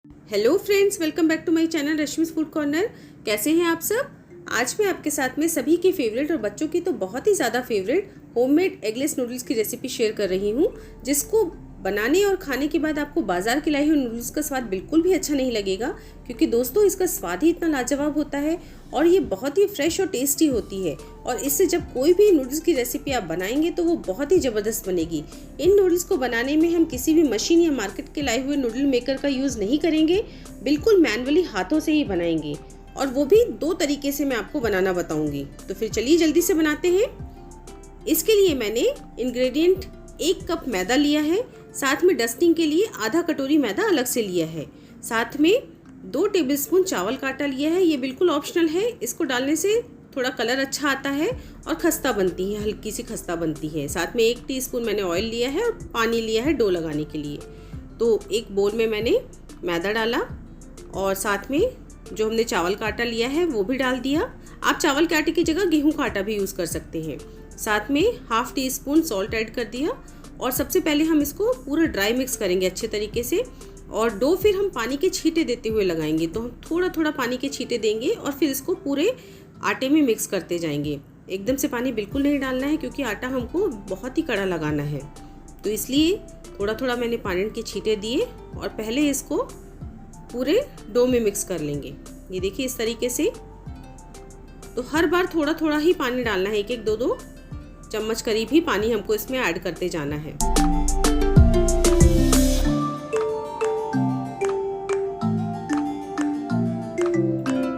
Hello friends, welcome back to my channel Rashmi's food corner. कैसे हैं आप सब। आज मैं आपके साथ में सभी की फेवरेट और बच्चों की तो बहुत ही ज़्यादा फेवरेट होममेड एगलेस नूडल्स की रेसिपी शेयर कर रही हूँ, जिसको बनाने और खाने के बाद आपको बाजार के लाए हुए नूडल्स का स्वाद बिल्कुल भी अच्छा नहीं लगेगा, क्योंकि दोस्तों इसका स्वाद ही इतना लाजवाब होता है और ये बहुत ही फ्रेश और टेस्टी होती है। और इससे जब कोई भी नूडल्स की रेसिपी आप बनाएंगे तो वो बहुत ही ज़बरदस्त बनेगी। इन नूडल्स को बनाने में हम किसी भी मशीन या मार्केट के लाए हुए नूडल मेकर का यूज़ नहीं करेंगे, बिल्कुल मैनुअली हाथों से ही बनाएंगे, और वो भी दो तरीके से मैं आपको बनाना बताऊंगी। तो फिर चलिए जल्दी से बनाते हैं। इसके लिए मैंने इंग्रेडिएंट 1 कप मैदा लिया है, साथ में डस्टिंग के लिए आधा कटोरी मैदा अलग से लिया है, साथ में 2 टेबलस्पून चावल का आटा लिया है। ये बिल्कुल ऑप्शनल है, इसको डालने से थोड़ा कलर अच्छा आता है और खस्ता बनती है, हल्की सी खस्ता बनती है। साथ में 1 टीस्पून मैंने ऑयल लिया है और पानी लिया है डो लगाने के लिए। तो एक बोल में मैंने मैदा डाला और साथ में जो हमने चावल का आटा लिया है वो भी डाल दिया। आप चावल के आटे की जगह गेहूं का आटा भी यूज़ कर सकते हैं। साथ में ½ टीस्पून सॉल्ट ऐड कर दिया और सबसे पहले हम इसको पूरा ड्राई मिक्स करेंगे अच्छे तरीके से। और डो फिर हम पानी के छींटे देते हुए लगाएंगे, तो हम थोड़ा थोड़ा पानी के छींटे देंगे और फिर इसको पूरे आटे में मिक्स करते जाएंगे। एकदम से पानी बिल्कुल नहीं डालना है, क्योंकि आटा हमको बहुत ही कड़ा लगाना है, तो इसलिए थोड़ा थोड़ा मैंने पानी के छींटे दिए और पहले इसको पूरे डो में मिक्स कर लेंगे। ये देखिए इस तरीके से। तो हर बार थोड़ा थोड़ा ही पानी डालना है, 1-1 2-2 चम्मच करीब ही पानी हमको इसमें ऐड करते जाना है।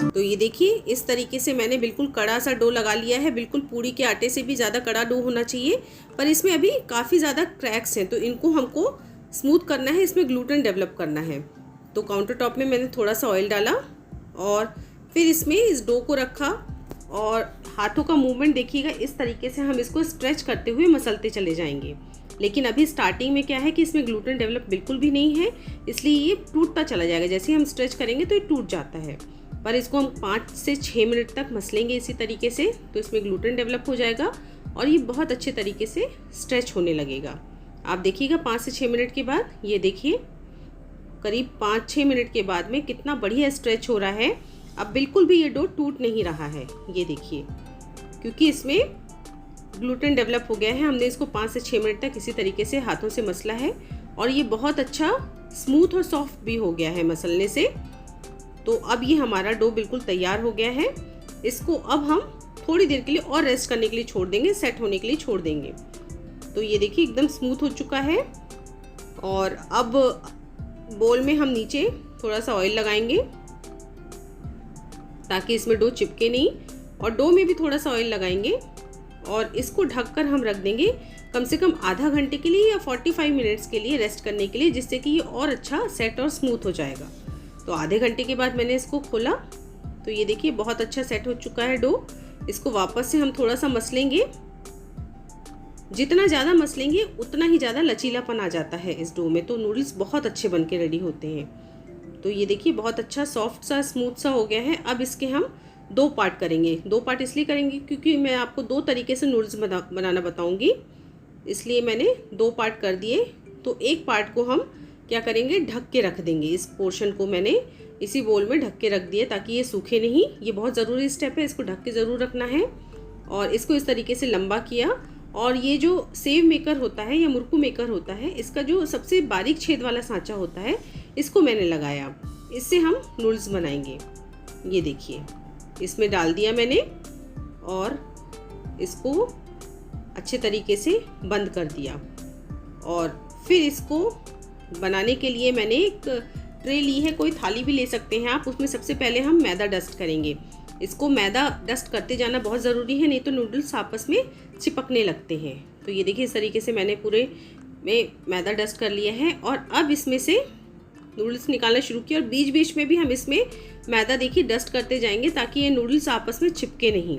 तो ये देखिए इस तरीके से मैंने बिल्कुल कड़ा सा डो लगा लिया है। बिल्कुल पूरी के आटे से भी ज़्यादा कड़ा डो होना चाहिए, पर इसमें अभी काफ़ी ज़्यादा क्रैक्स हैं, तो इनको हमको स्मूथ करना है, इसमें ग्लूटेन डेवलप करना है। तो काउंटर टॉप में मैंने थोड़ा सा ऑयल डाला और फिर इसमें इस डो को रखा और हाथों का मूवमेंट देखिएगा, इस तरीके से हम इसको स्ट्रेच करते हुए मसलते चले जाएंगे। लेकिन अभी स्टार्टिंग में क्या है कि इसमें ग्लूटेन डेवलप बिल्कुल भी नहीं है, इसलिए ये टूटता चला जाएगा। जैसे ही हम स्ट्रेच करेंगे तो ये टूट जाता है, पर इसको हम 5 से 6 मिनट तक मसलेंगे इसी तरीके से, तो इसमें ग्लूटेन डेवलप हो जाएगा और ये बहुत अच्छे तरीके से स्ट्रेच होने लगेगा। आप देखिएगा 5 से 6 मिनट के बाद, ये देखिए करीब 5-6 मिनट के बाद में कितना बढ़िया स्ट्रेच हो रहा है। अब बिल्कुल भी ये डो टूट नहीं रहा है, ये देखिए, क्योंकि इसमें ग्लूटेन डेवलप हो गया है। हमने इसको 5 से 6 मिनट तक इसी तरीके से हाथों से मसला है और ये बहुत अच्छा स्मूथ और सॉफ्ट भी हो गया है मसलने से। तो अब ये हमारा डो बिल्कुल तैयार हो गया है। इसको अब हम थोड़ी देर के लिए और रेस्ट करने के लिए छोड़ देंगे, सेट होने के लिए छोड़ देंगे। तो ये देखिए एकदम स्मूथ हो चुका है। और अब बोल में हम नीचे थोड़ा सा ऑयल लगाएंगे ताकि इसमें डो चिपके नहीं, और डो में भी थोड़ा सा ऑयल लगाएंगे और इसको ढककर हम रख देंगे कम से कम आधा घंटे के लिए या 45 मिनट्स के लिए रेस्ट करने के लिए, जिससे कि ये और अच्छा सेट और स्मूथ हो जाएगा। तो आधे घंटे के बाद मैंने इसको खोला, तो ये देखिए बहुत अच्छा सेट हो चुका है डो। इसको वापस से हम थोड़ा सा मसलेंगे। जितना ज़्यादा मसलेंगे उतना ही ज़्यादा लचीलापन आ जाता है इस डो में, तो नूडल्स बहुत अच्छे बन के रेडी होते हैं। तो ये देखिए बहुत अच्छा सॉफ्ट सा स्मूथ सा हो गया है। अब इसके हम 2 पार्ट करेंगे। 2 पार्ट इसलिए करेंगे क्योंकि मैं आपको 2 तरीके से नूडल्स बनाना बताऊंगी, इसलिए मैंने 2 पार्ट कर दिए। तो एक पार्ट को हम क्या करेंगे, ढक के रख देंगे। इस पोर्शन को मैंने इसी बोल में ढक के रख दिया ताकि ये सूखे नहीं। ये बहुत ज़रूरी स्टेप है, इसको ढक के ज़रूर रखना है। और इसको इस तरीके से लंबा किया, और ये जो सेव मेकर होता है या मुरकू मेकर होता है, इसका जो सबसे बारीक छेद वाला सांचा होता है, इसको मैंने लगाया। इससे हम नूडल्स बनाएंगे। ये देखिए इसमें डाल दिया मैंने और इसको अच्छे तरीके से बंद कर दिया। और फिर इसको बनाने के लिए मैंने एक ट्रे ली है, कोई थाली भी ले सकते हैं आप। उसमें सबसे पहले हम मैदा डस्ट करेंगे। इसको मैदा डस्ट करते जाना बहुत ज़रूरी है, नहीं तो नूडल्स आपस में चिपकने लगते हैं। तो ये देखिए इस तरीके से मैंने पूरे में मैदा डस्ट कर लिया है और अब इसमें से नूडल्स निकालना शुरू किया। और बीच बीच में भी हम इसमें मैदा देखिए डस्ट करते जाएंगे ताकि ये नूडल्स आपस में चिपके नहीं।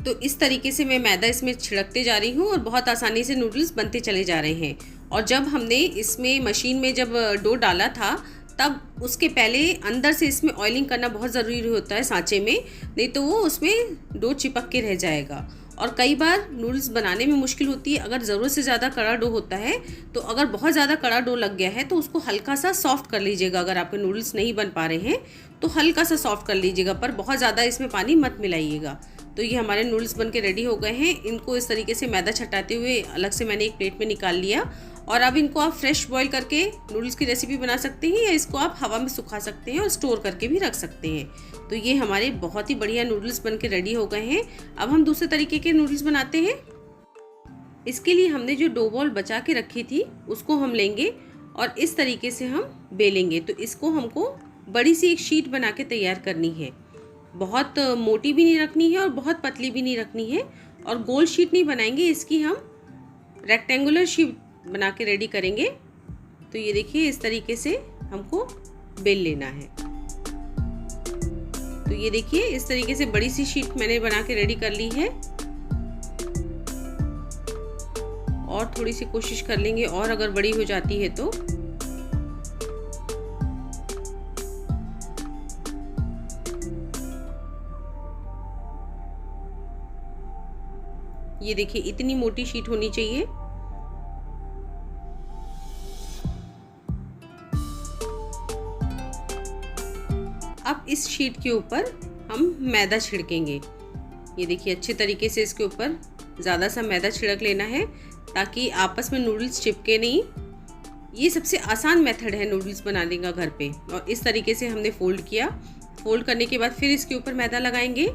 तो इस तरीके से मैं मैदा इसमें छिड़कते जा रही हूँ और बहुत आसानी से नूडल्स बनते चले जा रहे हैं। और जब हमने इसमें मशीन में जब डो डाला था, तब उसके पहले अंदर से इसमें ऑयलिंग करना बहुत ज़रूरी होता है सांचे में, नहीं तो वो उसमें डो चिपक के रह जाएगा। और कई बार नूडल्स बनाने में मुश्किल होती है अगर ज़रूरत से ज़्यादा कड़ा डो होता है। तो अगर बहुत ज़्यादा कड़ा डो लग गया है तो उसको हल्का सा सॉफ्ट कर लीजिएगा। अगर आपके नूडल्स नहीं बन पा रहे हैं तो हल्का सा सॉफ्ट कर लीजिएगा, पर बहुत ज़्यादा इसमें पानी मत मिलाइएगा। तो ये हमारे नूडल्स बन के रेडी हो गए हैं। इनको इस तरीके से मैदा छटाते हुए अलग से मैंने एक प्लेट में निकाल लिया। और अब इनको आप फ्रेश बॉईल करके नूडल्स की रेसिपी बना सकते हैं, या इसको आप हवा में सुखा सकते हैं और स्टोर करके भी रख सकते हैं। तो ये हमारे बहुत ही बढ़िया नूडल्स बन के रेडी हो गए हैं। अब हम दूसरे तरीके के नूडल्स बनाते हैं। इसके लिए हमने जो डो बॉल बचा के रखी थी उसको हम लेंगे और इस तरीके से हम बेलेंगे। तो इसको हमको बड़ी सी एक शीट बना के तैयार करनी है। बहुत मोटी भी नहीं रखनी है और बहुत पतली भी नहीं रखनी है, और गोल शीट नहीं बनाएंगे, इसकी हम रेक्टेंगुलर शीट बना के रेडी करेंगे। तो ये देखिए इस तरीके से हमको बेल लेना है। तो ये देखिए इस तरीके से बड़ी सी शीट मैंने बना के रेडी कर ली है, और थोड़ी सी कोशिश कर लेंगे और अगर बड़ी हो जाती है तो। ये देखिए इतनी मोटी शीट होनी चाहिए। अब इस शीट के ऊपर हम मैदा छिड़केंगे। ये देखिए अच्छे तरीके से इसके ऊपर ज़्यादा सा मैदा छिड़क लेना है ताकि आपस में नूडल्स चिपके नहीं। ये सबसे आसान मेथड है नूडल्स बनाने का घर पे। और इस तरीके से हमने फोल्ड किया। फोल्ड करने के बाद फिर इसके ऊपर मैदा लगाएंगे,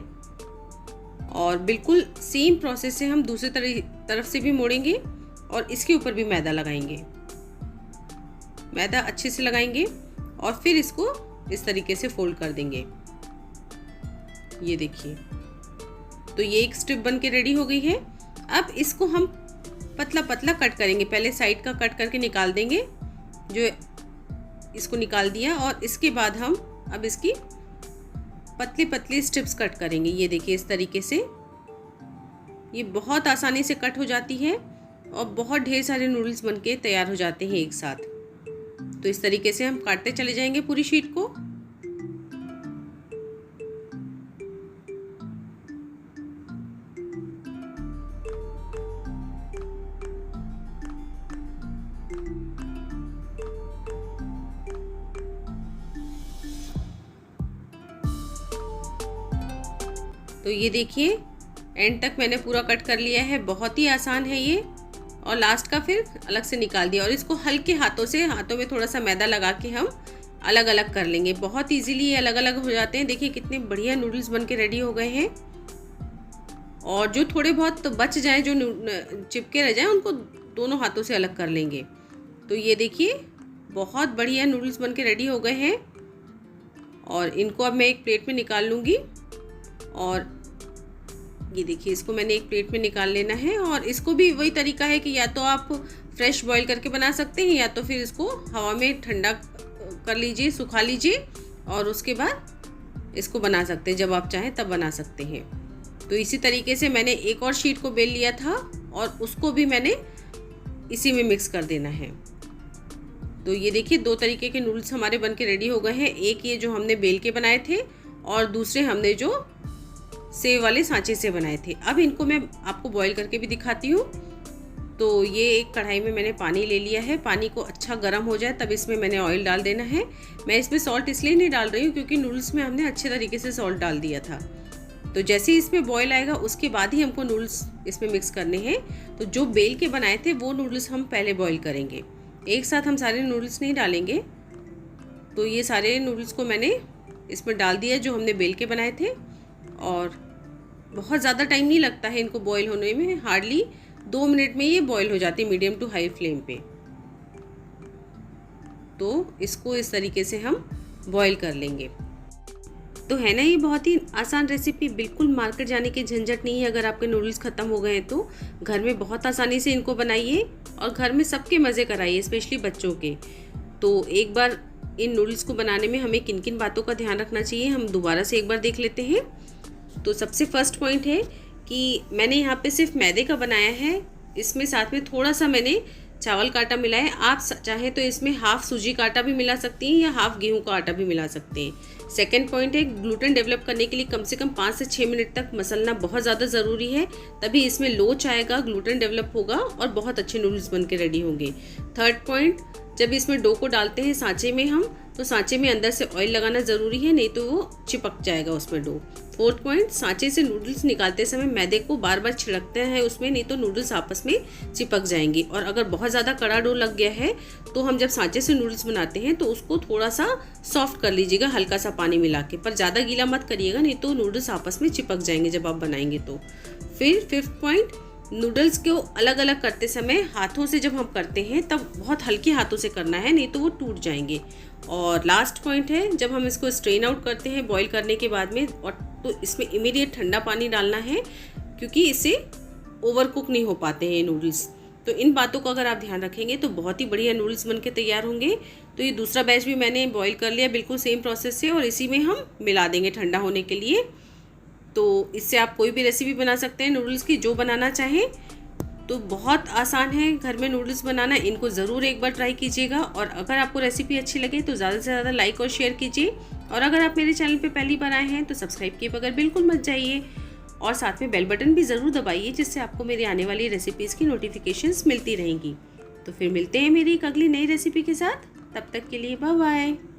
और बिल्कुल सेम प्रोसेस से हम दूसरी तरफ से भी मोड़ेंगे और इसके ऊपर भी मैदा लगाएंगे। मैदा अच्छे से लगाएंगे और फिर इसको इस तरीके से फोल्ड कर देंगे। ये देखिए तो ये एक स्ट्रिप बन के रेडी हो गई है। अब इसको हम पतला पतला कट करेंगे। पहले साइड का कट करके निकाल देंगे, जो इसको निकाल दिया, और इसके बाद हम अब इसकी पतली पतली स्ट्रिप्स कट करेंगे। ये देखिए इस तरीके से ये बहुत आसानी से कट हो जाती है और बहुत ढेर सारे नूडल्स बनके तैयार हो जाते हैं एक साथ। तो इस तरीके से हम काटते चले जाएंगे पूरी शीट को। तो ये देखिए एंड तक मैंने पूरा कट कर लिया है। बहुत ही आसान है ये। और लास्ट का फिर अलग से निकाल दिया, और इसको हल्के हाथों में थोड़ा सा मैदा लगा के हम अलग अलग कर लेंगे। बहुत इजीली ये अलग अलग हो जाते हैं। देखिए कितने बढ़िया नूडल्स बन के रेडी हो गए हैं। और जो थोड़े बहुत बच जाएं, जो चिपके रह जाएं, उनको दोनों हाथों से अलग कर लेंगे। तो ये देखिए बहुत बढ़िया नूडल्स बन के रेडी हो गए हैं। और इनको अब मैं एक प्लेट में निकाल लूँगी। और ये देखिए इसको मैंने एक प्लेट में निकाल लेना है। और इसको भी वही तरीका है कि या तो आप फ्रेश बॉईल करके बना सकते हैं, या तो फिर इसको हवा में ठंडा कर लीजिए, सुखा लीजिए, और उसके बाद इसको बना सकते हैं। जब आप चाहें तब बना सकते हैं। तो इसी तरीके से मैंने एक और शीट को बेल लिया था और उसको भी मैंने इसी में मिक्स कर देना है। तो ये देखिए दो तरीके के नूडल्स हमारे बन के रेडी हो गए हैं। एक ये जो हमने बेल के बनाए थे, और दूसरे हमने जो सेव वाले सांचे से बनाए थे। अब इनको मैं आपको बॉईल करके भी दिखाती हूँ। तो ये एक कढ़ाई में मैंने पानी ले लिया है। पानी को अच्छा गर्म हो जाए तब इसमें मैंने ऑयल डाल देना है। मैं इसमें सॉल्ट इसलिए नहीं डाल रही हूँ क्योंकि नूडल्स में हमने अच्छे तरीके से सॉल्ट डाल दिया था। तो जैसे ही इसमें बॉईल आएगा उसके बाद ही हमको नूडल्स इसमें मिक्स करने हैं। तो जो बेल के बनाए थे वो नूडल्स हम पहले बॉईल करेंगे, एक साथ हम सारे नूडल्स नहीं डालेंगे। तो ये सारे नूडल्स को मैंने इसमें डाल दिया जो हमने बेल के बनाए थे। और बहुत ज़्यादा टाइम नहीं लगता है इनको बॉईल होने में, हार्डली 2 मिनट में ये बॉईल हो जाती है मीडियम टू हाई फ्लेम पे। तो इसको इस तरीके से हम बॉईल कर लेंगे। तो है ना ये बहुत ही आसान रेसिपी। बिल्कुल मार्केट जाने की झंझट नहीं है। अगर आपके नूडल्स ख़त्म हो गए हैं तो घर में बहुत आसानी से इनको बनाइए और घर में सबके मज़े कराइए, स्पेशली बच्चों के। तो एक बार इन नूडल्स को बनाने में हमें किन किन बातों का ध्यान रखना चाहिए हम दोबारा से एक बार देख लेते हैं। तो सबसे फर्स्ट पॉइंट है कि मैंने यहाँ पे सिर्फ मैदे का बनाया है। इसमें साथ में थोड़ा सा मैंने चावल का आटा मिला है। आप चाहें तो इसमें हाफ सूजी का आटा भी मिला सकती हैं या हाफ गेहूं का आटा भी मिला सकते हैं। सेकंड पॉइंट है, ग्लूटेन डेवलप करने के लिए कम से कम 5 से 6 मिनट तक मसलना बहुत ज़्यादा ज़रूरी है, तभी इसमें लोच आएगा, ग्लूटेन डेवलप होगा और बहुत अच्छे नूडल्स बन के रेडी होंगे। थर्ड पॉइंट, जब इसमें डो को डालते हैं सांचे में हम, तो सांचे में अंदर से ऑयल लगाना ज़रूरी है, नहीं तो वो चिपक जाएगा उसमें डो। फोर्थ पॉइंट, सांचे से नूडल्स निकालते समय मैदे को बार बार छिड़कते हैं उसमें, नहीं तो नूडल्स आपस में चिपक जाएंगे। और अगर बहुत ज़्यादा कड़ा डो लग गया है तो हम जब सांचे से नूडल्स बनाते हैं तो उसको थोड़ा सा सॉफ्ट कर लीजिएगा हल्का सा पानी मिला के, पर ज़्यादा गीला मत करिएगा, नहीं तो नूडल्स आपस में चिपक जाएंगे जब आप बनाएंगे तो। फिर फिफ्थ पॉइंट, नूडल्स को अलग अलग करते समय हाथों से जब हम करते हैं तब बहुत हल्के हाथों से करना है, नहीं तो वो टूट जाएंगे। और लास्ट पॉइंट है, जब हम इसको स्ट्रेन आउट करते हैं बॉईल करने के बाद में, और तो इसमें इमीडिएट ठंडा पानी डालना है, क्योंकि इससे ओवर कुक नहीं हो पाते हैं नूडल्स। तो इन बातों का अगर आप ध्यान रखेंगे तो बहुत ही बढ़िया नूडल्स बन के तैयार होंगे। तो ये दूसरा बैच भी मैंने बॉईल कर लिया बिल्कुल सेम प्रोसेस से, और इसी में हम मिला देंगे ठंडा होने के लिए। तो इससे आप कोई भी रेसिपी बना सकते हैं नूडल्स की, जो बनाना चाहें। तो बहुत आसान है घर में नूडल्स बनाना, इनको ज़रूर एक बार ट्राई कीजिएगा। और अगर आपको रेसिपी अच्छी लगे तो ज़्यादा से ज़्यादा लाइक और शेयर कीजिए। और अगर आप मेरे चैनल पे पहली बार आए हैं तो सब्सक्राइब किए बगैर बिल्कुल मत जाइए, और साथ में बेल बटन भी ज़रूर दबाइए, जिससे आपको मेरी आने वाली रेसिपीज़ की नोटिफिकेशंस मिलती रहेंगी। तो फिर मिलते हैं मेरी एक अगली नई रेसिपी के साथ, तब तक के लिए बाय बाय।